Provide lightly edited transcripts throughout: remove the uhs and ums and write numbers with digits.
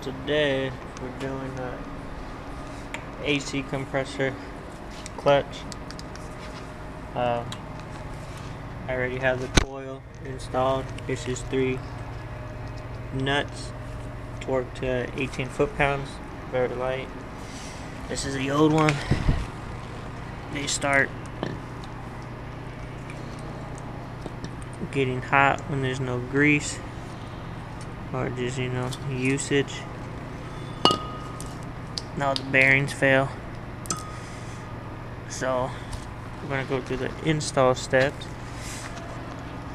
Today we're doing a AC compressor clutch. I already have the coil installed. This is 3 nuts, torqued to 18 foot-pounds, very light. This is the old one. They start getting hot when there's no grease or just, usage. Now the bearings fail. So we're gonna go through the install steps.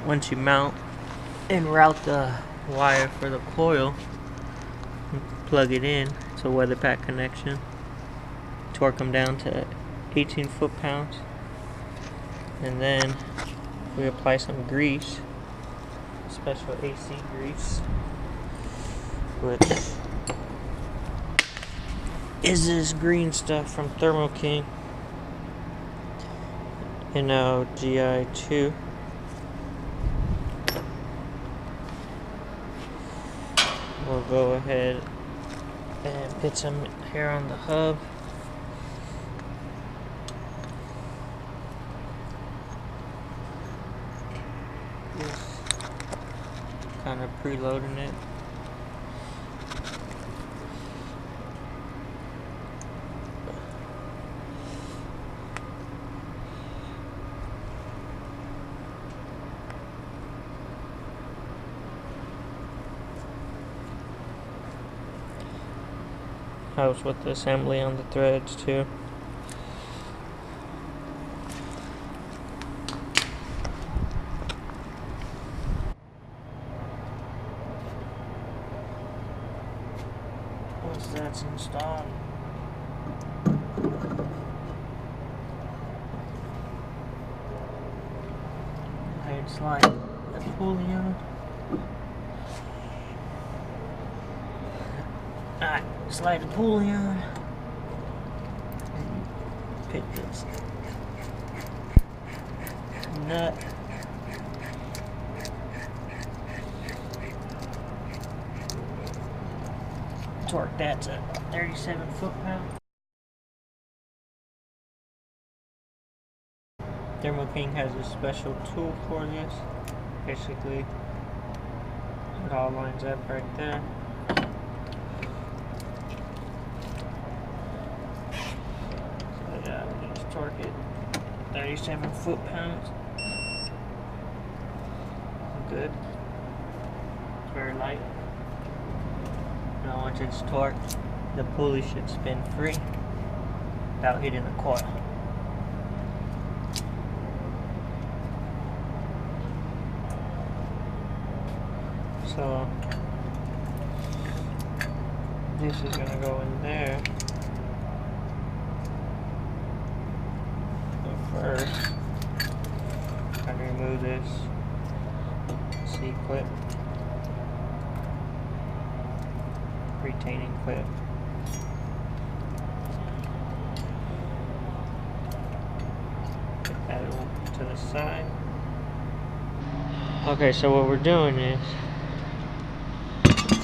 Once you mount and route the wire for the coil, plug it in. It's a weather pack connection. Torque them down to 18 foot-pounds, and then we apply some grease, special AC grease, which is this green stuff from Thermo King, GI2. We'll go ahead and put some here on the hub. Just kind of preloading it. Helps with the assembly on the threads too. Once that's installed, I'd slide the pulley on. Alright, slide the pulley on. Pick this nut. Torque that to 37 foot-pounds. Thermo King has a special tool for this. Basically, it all lines up right there. So yeah, we just torque it 37 foot-pounds. Good. It's very light. Now once it's torqued, the pulley should spin free without hitting the coil. So this is going to go in there. But first, I'm going to remove this C-clip. Retaining clip. Put that to the side. Okay, so what we're doing is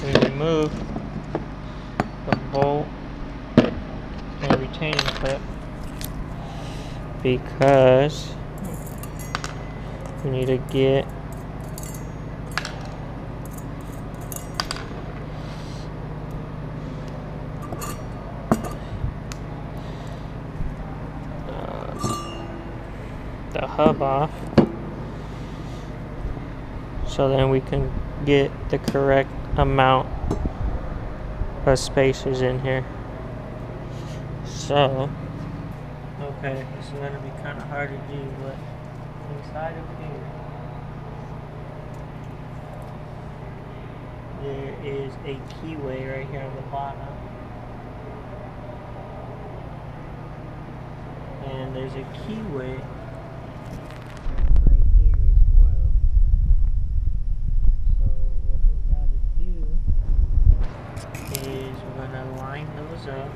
we remove the bolt and retaining clip because we need to get the hub off, so then we can get the correct amount of spacers in here. So, okay, this is going to be kind of hard to do, but inside of here, there is a keyway right here on the bottom. And there's a keyway right here as well. So what we gotta do is we're gonna line those up.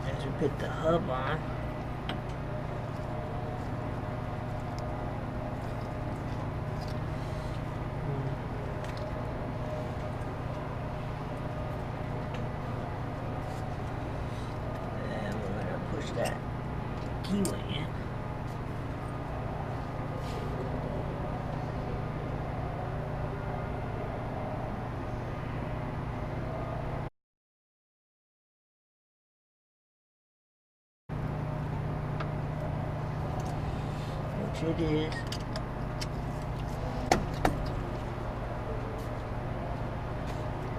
As we put the hub on. push that keyway in. Which it is.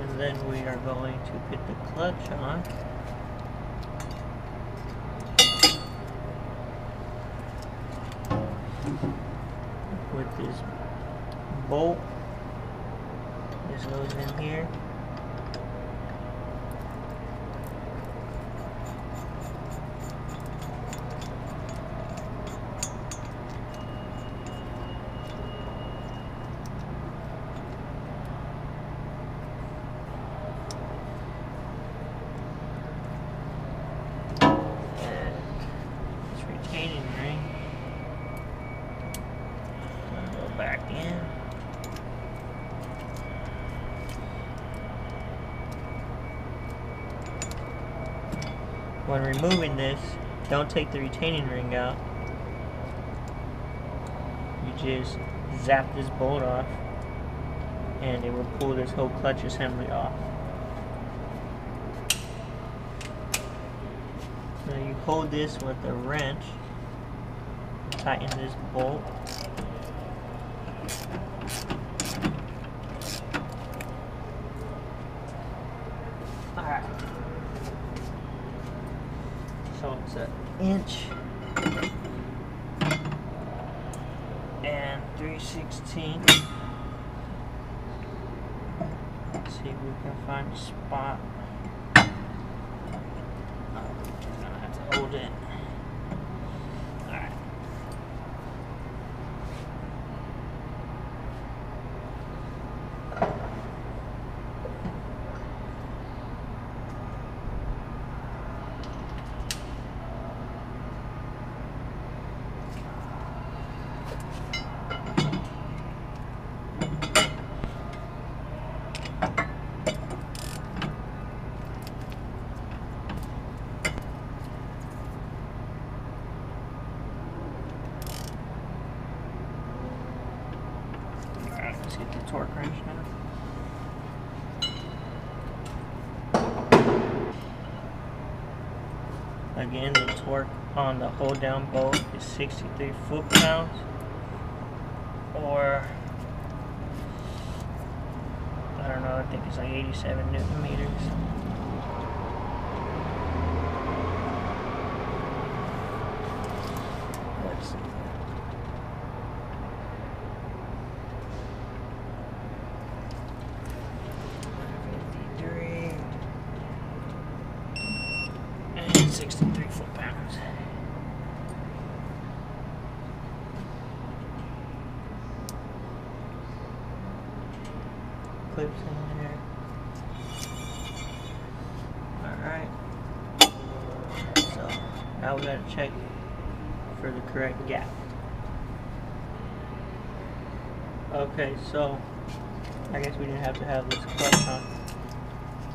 And then we are going to put the clutch on. With this bolt. This goes in here. Retaining ring. Go back in. When removing this, don't take the retaining ring out. You just zap this bolt off and it will pull this whole clutch assembly off. So you hold this with a wrench, tighten this bolt. Alright. So it's an inch and 3/16. Let's see if we can find a spot. Hold it. Alright. Let's get the torque wrench now. Again, the torque on the hold down bolt is 63 foot-pounds, or I don't know, I think it's like 87 Newton meters. Let's see. And 63 foot-pounds. Clips in there. Alright. So now we gotta check for the correct gap. Okay, so I guess we didn't have to have this clutch on,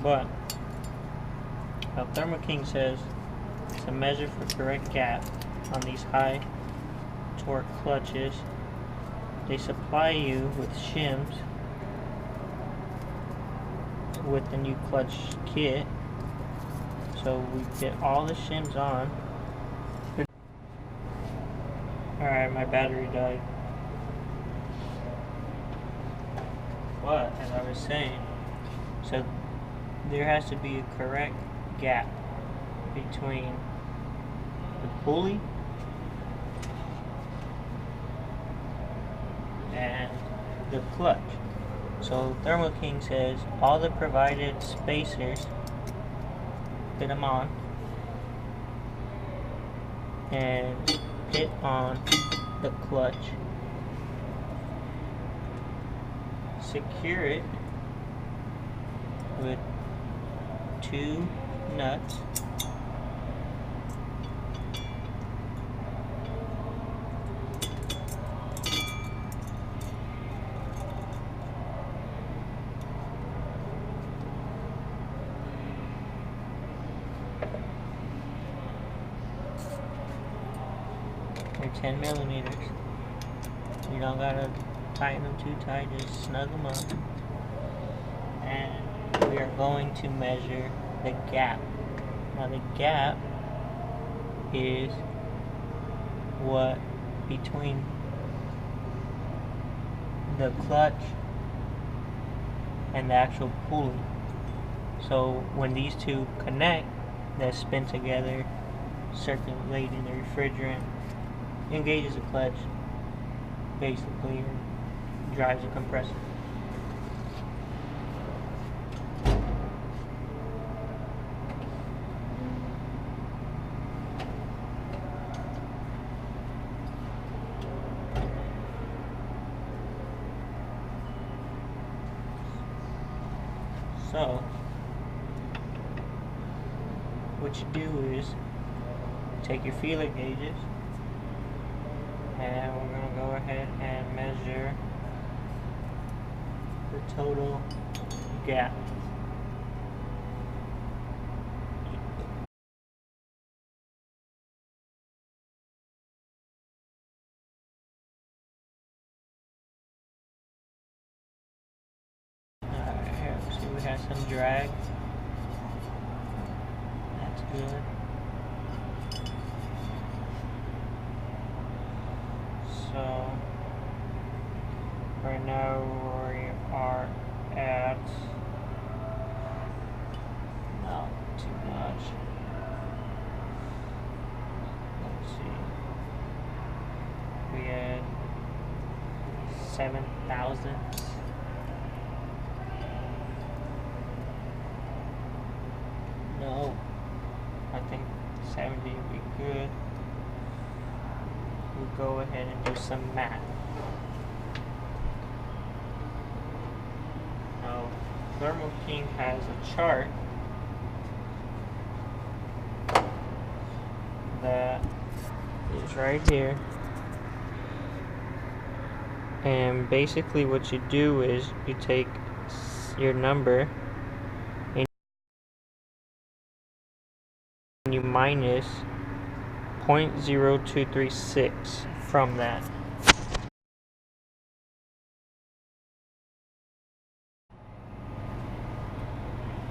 but Thermo King says to measure for correct gap on these high torque clutches. They supply you with shims with the new clutch kit. So we get all the shims on. Alright, my battery died. But as I was saying, so there has to be a correct gap between the pulley and the clutch. So Thermo King says all the provided spacers, put them on and hit on the clutch, secure it with 2 nuts, 10 millimeters. You don't gotta tighten them too tight, just snug them up. And we are going to measure the gap. Now the gap is what between the clutch and the actual pulley. So when these two connect, they spin together, circulating the refrigerant, engages the clutch, basically, and drives the compressor. So, what you do is take your feeler gauges, and we're going to go ahead and measure the total gap. Here, see, we have some drag. That's good. So, right now we are at, not too much. Let's see. We had 7 thousandths. No, I think 70 would be good. We'll go ahead and do some math. Now, Thermo King has a chart that is right here. And basically what you do is you take your number and you minus 0.0236 from that.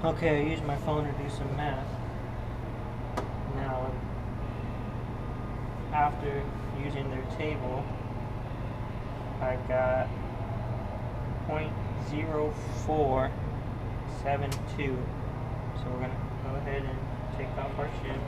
Okay, I used my phone to do some math. Now, after using their table, I got 0.0472. So we're gonna go ahead and take off our shim.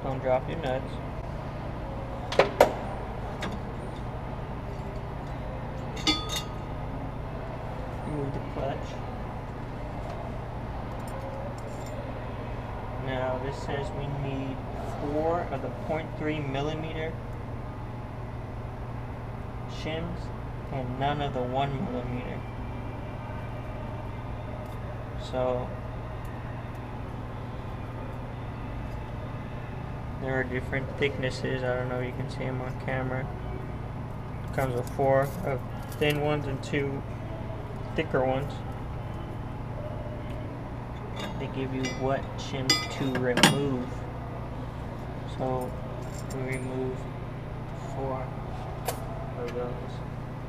Don't drop your nuts. Remove the clutch. Now this says we need 4 of the 0.3 millimeter shims and none of the 1 millimeter. So there are different thicknesses. I don't know if you can see them on camera. It comes with 4 of thin ones and 2 thicker ones. They give you what shims to remove. So we remove 4 of those.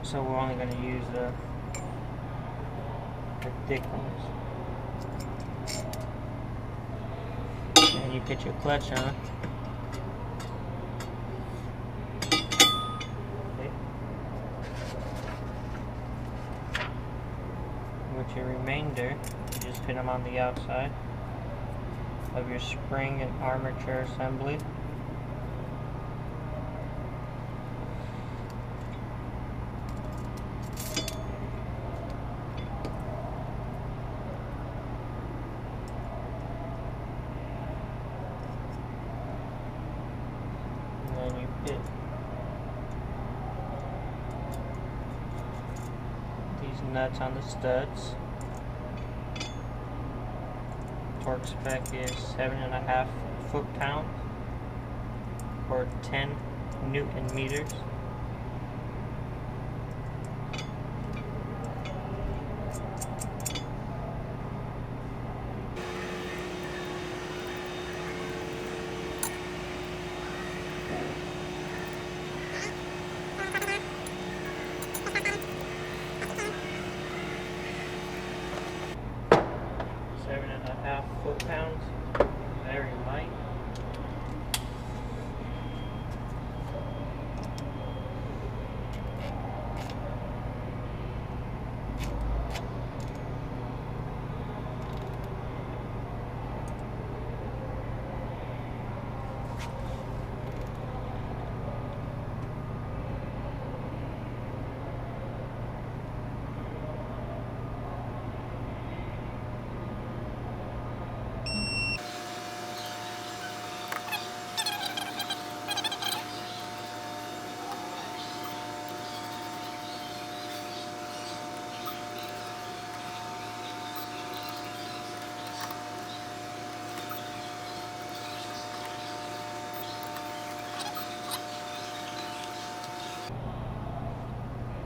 So we're only going to use the thick ones. And you put your clutch on. With your remainder, you just put them on the outside of your spring and armature assembly. And then you put these nuts on the studs. Torque spec is 7.5 foot-pounds or 10 Newton meters. Seven and a half foot-pounds, very light.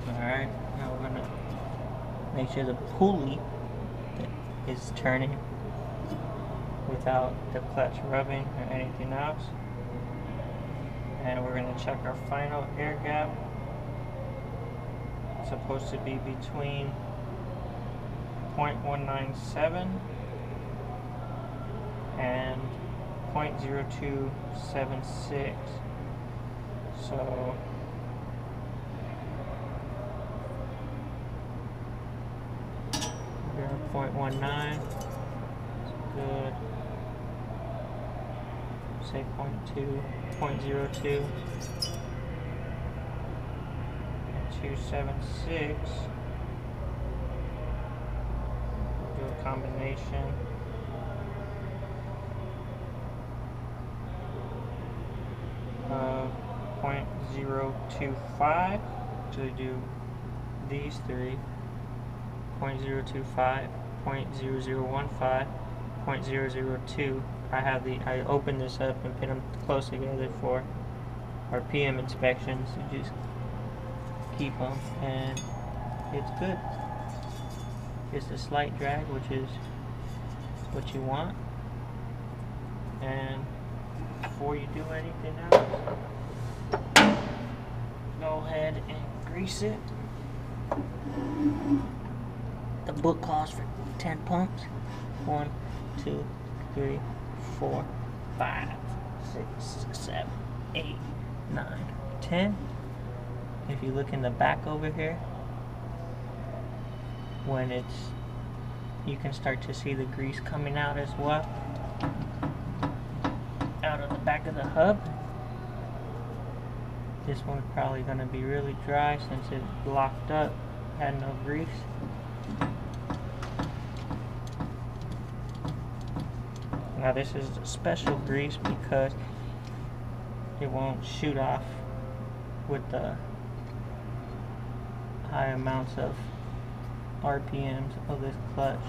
Alright, now we're going to make sure the pulley is turning without the clutch rubbing or anything else. And we're going to check our final air gap. It's supposed to be between 0.197 and 0.0276. So 0.19 is good. Say 0.02, and 276. We'll do a combination. Of 0.025. So we do these three. 0.025, 0.0015, 0.002. I opened this up and put them close together for our PM inspections. So just keep them, and it's good. Just a slight drag, which is what you want. And before you do anything else, go ahead and grease it. The book calls for 10 pumps. 1, 2, 3, 4, 5, 6, 7, 8, 9, 10. If you look in the back over here, when you can start to see the grease coming out as well, out of the back of the hub. This one's probably going to be really dry since it's locked up, had no grease. Now this is a special grease because it won't shoot off with the high amounts of RPMs of this clutch.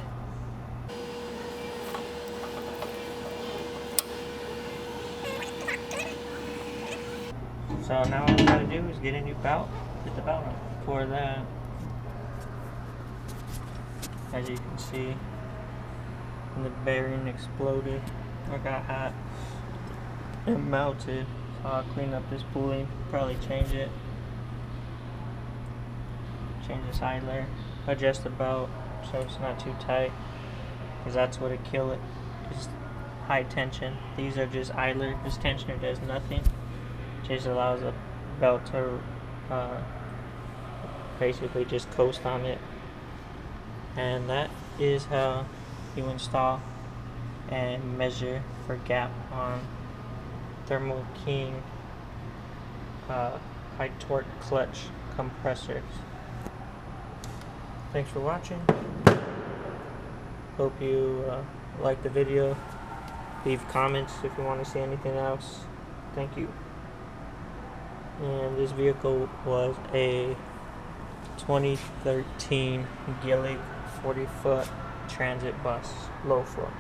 So now all we gotta do is get a new belt, get the belt on. For that, as you can see, the bearing exploded or got hot and melted. So I'll clean up this pulley, probably change it, change this idler, adjust the belt so it's not too tight, because that's what would kill it, is high tension. These are just idler. This tensioner does nothing, just allows the belt to basically just coast on it. And that is how you install and measure for gap on Thermo King high torque clutch compressors. Thanks for watching. Hope you like the video. Leave comments if you want to see anything else. Thank you. And this vehicle was a 2013 Gillig 40-foot transit bus, low floor.